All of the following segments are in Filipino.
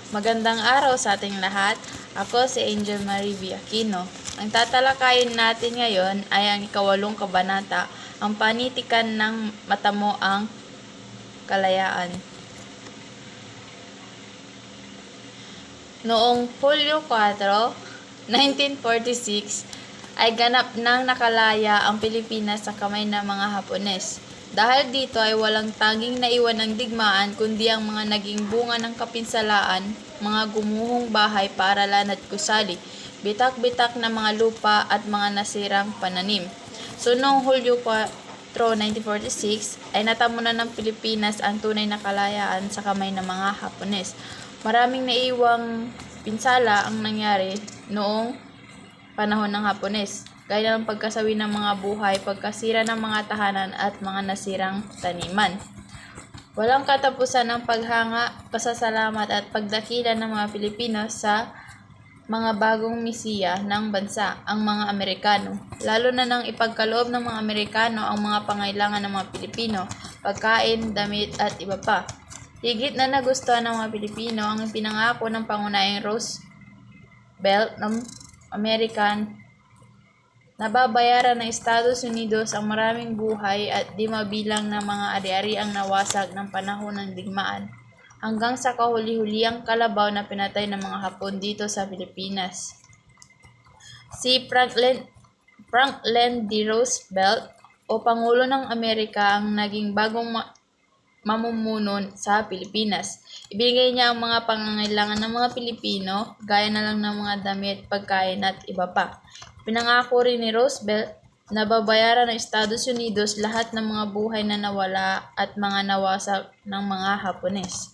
Magandang araw sa ating lahat. Ako si Angel Marie V. Aquino. Ang tatalakayin natin ngayon ay ang ikawalong kabanata, ang panitikan ng matamo ang kalayaan. Noong Hulyo 4, 1946, ay ganap nang nakalaya ang Pilipinas sa kamay ng mga Hapones. Dahil dito ay walang tanging naiwan ng digmaan kundi ang mga naging bunga ng kapinsalaan, mga gumuhong bahay, paaralan at gusali, bitak-bitak na mga lupa at mga nasirang pananim. So noong Hulyo 4, 1946 ay natamo na ng Pilipinas ang tunay na kalayaan sa kamay ng mga Hapones. Maraming naiwang pinsala ang nangyari noong panahon ng Hapones, gaya ng pagkasawi ng mga buhay, pagkasira ng mga tahanan at mga nasirang taniman. Walang katapusan ng paghanga, pasasalamat at pagdakila ng mga Pilipino sa mga bagong misiya ng bansa, ang mga Amerikano. Lalo na nang ipagkaloob ng mga Amerikano ang mga pangailangan ng mga Pilipino, pagkain, damit at iba pa. Higit na nagustuhan ng mga Pilipino ang pinangako ng Pangunahing Roosevelt ng American na babayaran ng Estados Unidos ang maraming buhay at di mabilang na mga ari-ariang nawasag ng panahon ng digmaan, hanggang sa kahuli-huliang kalabaw na pinatay ng mga Hapon dito sa Pilipinas. Si Franklin D. Roosevelt o Pangulo ng Amerika ang naging bagong mamumuno sa Pilipinas. Ibigay niya ang mga pangangailangan ng mga Pilipino, gaya na lang ng mga damit, pagkain at iba pa. Pinangako rin ni Roosevelt na babayaran ng Estados Unidos lahat ng mga buhay na nawala at mga nawasak ng mga Hapones.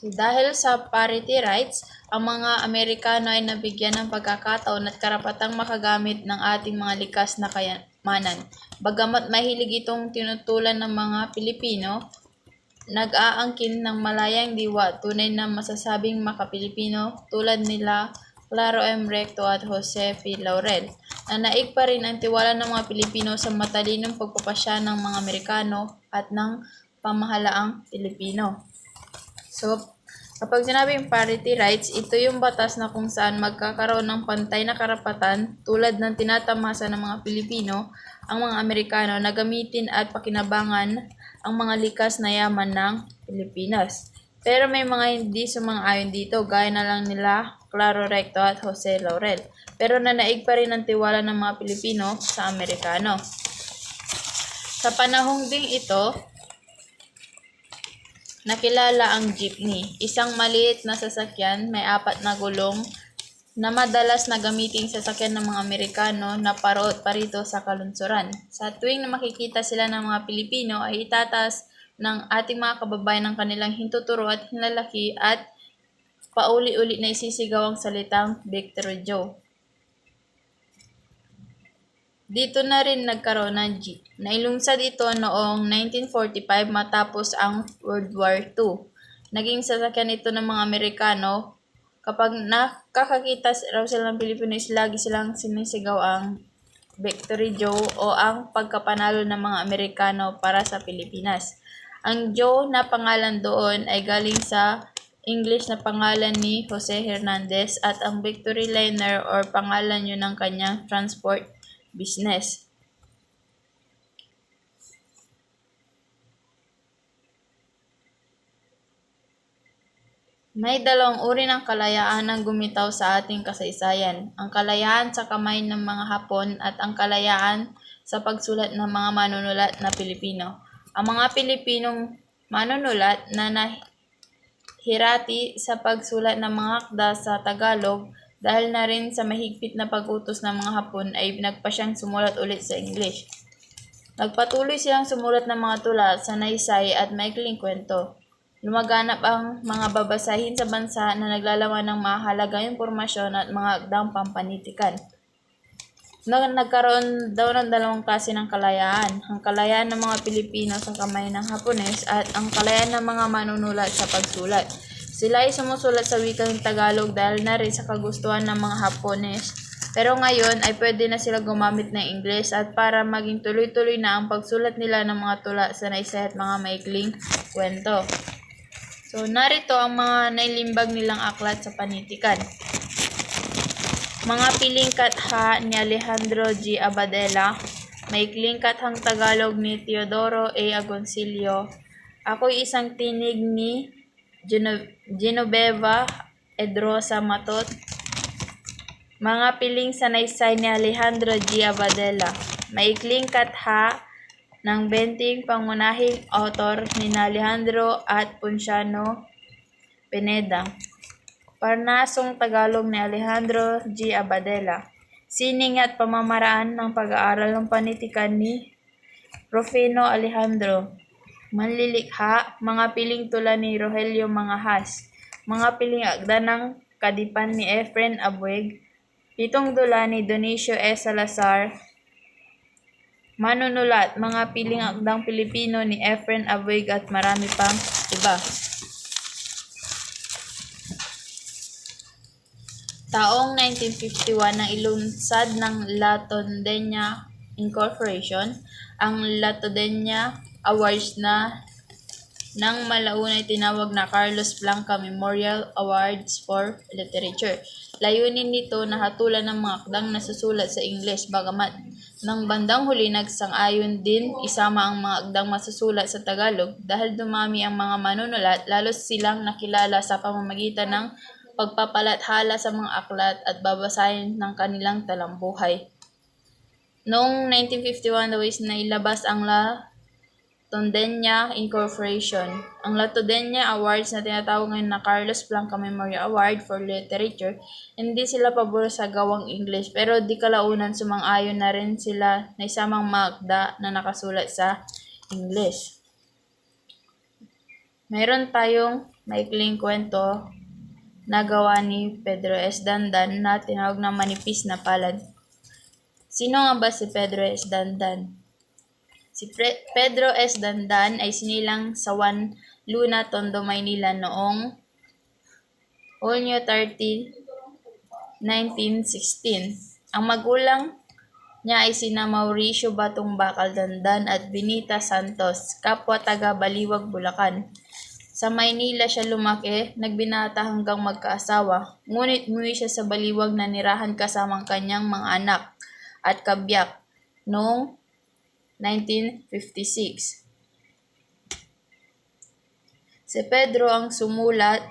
Dahil sa parity rights, ang mga Amerikano ay nabigyan ng pagkakataon at karapatang makagamit ng ating mga likas na kayamanan. Bagamat mahilig itong tinutulan ng mga Pilipino, nag-aangkin ng malayang diwa, tunay na masasabing makapilipino tulad nila Claro M. Recto at Jose P. Laurel. Nanaig pa rin ang tiwala ng mga Pilipino sa matalinong pagpapasya ng mga Amerikano at ng pamahalaang Pilipino. So, kapag sinabing parity rights, ito yung batas na kung saan magkakaroon ng pantay na karapatan tulad ng tinatamasa ng mga Pilipino, ang mga Amerikano na gamitin at pakinabangan ang mga likas na yaman ng Pilipinas. Pero may mga hindi sumang-ayon dito, gaya na lang nila Claro Recto at Jose Laurel. Pero nanaig pa rin ang tiwala ng mga Pilipino sa Amerikano. Sa panahong ding ito, nakilala ang jeepney, isang maliit na sasakyan may 4 na gulong na madalas na gamiting sasakyan ng mga Amerikano na parito sa kalunsuran. Sa tuwing na makikita sila ng mga Pilipino ay itataas ng ating mga kababayan ng kanilang hintuturo at hinlalaki at pauli-uli na isisigaw ang salitang Victory Joe. Dito na rin nagkaroon ng jeep. Nailungsad ito noong 1945 matapos ang World War II. Naging sasakyan ito ng mga Amerikano. Kapag nakakakita raw sila ng Pilipino, lagi silang sinisigaw ang Victory Joe o ang pagkapanalo ng mga Amerikano para sa Pilipinas. Ang Joe na pangalan doon ay galing sa English na pangalan ni Jose Hernandez at ang Victory Liner or pangalan yun ng kanyang transport business. May dalawang uri ng kalayaan ang gumitaw sa ating kasaysayan. Ang kalayaan sa kamay ng mga Hapon at ang kalayaan sa pagsulat ng mga manunulat na Pilipino. Ang mga Pilipinong manunulat na nahirati sa pagsulat ng mga akda sa Tagalog dahil na rin sa mahigpit na pag-utos ng mga Hapon ay nagpa siyang sumulat ulit sa English. Nagpatuloy silang sumulat ng mga tula, sanaysay at maikling kwento. Lumaganap ang mga babasahin sa bansa na naglalaman ng mahalagang impormasyon at mga akdang pampanitikan. Nagkaroon daw ng dalawang klase ng kalayaan. Ang kalayaan ng mga Pilipino sa kamay ng Hapones at ang kalayaan ng mga manunulat sa pagsulat. Sila ay sumusulat sa wikang Tagalog dahil na rin sa kagustuhan ng mga Hapones Pero ngayon ay pwede na sila gumamit ng English at para maging tuloy-tuloy na ang pagsulat nila ng mga tula sa naisay at mga maikling kwento. So, narito ang mga nailimbag nilang aklat sa panitikan. Mga piling katha ni Alejandro G. Abadela, maikling kathang Tagalog ni Teodoro A. Agoncillo, Ako'y Isang Tinig ni Genoveva Edrosa Matot, mga piling sanaysay ni Alejandro G. Abadela, maikling katha ng 20 pangunahing author ni Alejandro at Ponciano Pineda. Parnasong Tagalog ni Alejandro G. Abadela. Sining at pamamaraan ng pag-aaral ng panitikan ni Rufino Alejandro. Manlilikha, mga piling tula ni Rogelio Mangahas. Mga piling akda ng Kadipan ni Efren Abueg. Pitong dula ni Dionisio S. Salazar. Manunulat, mga piling akdang Pilipino ni Efren Abueg at marami pang iba. Taong 1951 nang ilunsad ng La Tondena Incorporation ang La Tondena Awards na nang malaunay tinawag na Carlos Blanca Memorial Awards for Literature. Layunin nito na hatulan ng mga akdang nasusulat sa English, bagamat nang bandang huli nagsang-ayon din isama ang mga akdang masusulat sa Tagalog dahil dumami ang mga manunulat, lalo silang nakilala sa pamamagitan ng pagpapalathala sa mga aklat at babasahin ng kanilang talambuhay. Noong 1951 daw is nailabas ang La Tondena Incorporation. Ang La Tondena Awards na tinatawag ngayon na Carlos Blanca Memorial Award for Literature, hindi sila pabor sa gawang English pero di kalaunan sumang-ayon na rin sila na isamang magda na nakasulat sa English. Mayroon tayong maikling kwento na gawa ni Pedro S. Dandan na tinawag na Manipis na Palad. Sino nga ba si Pedro S. Dandan? Si Pedro S. Dandan ay sinilang sa Juan Luna, Tondo, Maynila noong Hunyo 30, 1916. Ang magulang niya ay sina Mauricio Batong Bakal Dandan at Benita Santos, kapwa taga Baliwag, Bulacan. Sa Maynila siya lumaki, nagbinata hanggang magkaasawa, ngunit umuwi siya sa Baliwag na nirahan kasamang kanyang mga anak at kabiyak noong 1956. Si Pedro ang sumulat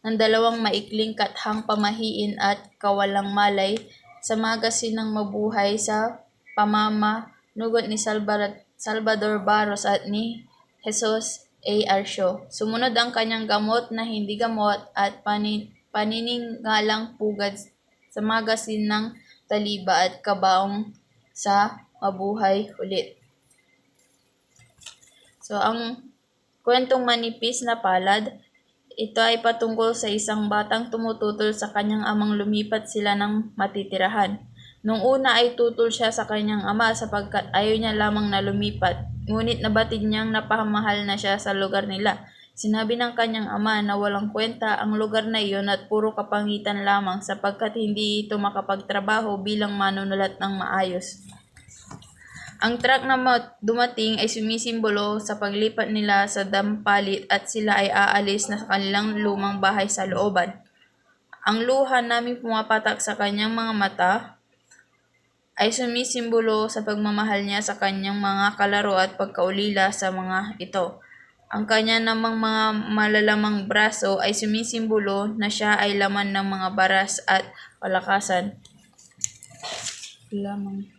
ng dalawang maikling kathang Pamahiin at Kawalang Malay sa magasinang Mabuhay sa pamamanugot ni Salvador Barros at ni Jesus A. Arcio. Sumunod ang kanyang Gamot na Hindi Gamot at Paniningalang Pugad sa magasin ng Taliba at Kabaong sa Mabuhay Ulit. So, ang kwentong Manipis na Palad, ito ay patungkol sa isang batang tumututol sa kanyang amang lumipat sila ng matitirahan. Nung una ay tutol siya sa kanyang ama sapagkat ayaw niya lamang na lumipat, ngunit nabatid niyang napamahal na siya sa lugar nila. Sinabi ng kanyang ama na walang kwenta ang lugar na iyon at puro kapangitan lamang sapagkat hindi ito makapagtrabaho bilang manunulat ng maayos. Ang truck na dumating ay sumisimbolo sa paglipat nila sa dampalit at sila ay aalis na sa kanilang lumang bahay sa looban. Ang luha naming pumapatak sa kanyang mga mata ay sumisimbolo sa pagmamahal niya sa kanyang mga kalaro at pagkaulila sa mga ito. Ang kanya namang mga malalamang braso ay sumisimbolo na siya ay laman ng mga baras at palakasan. Lamang.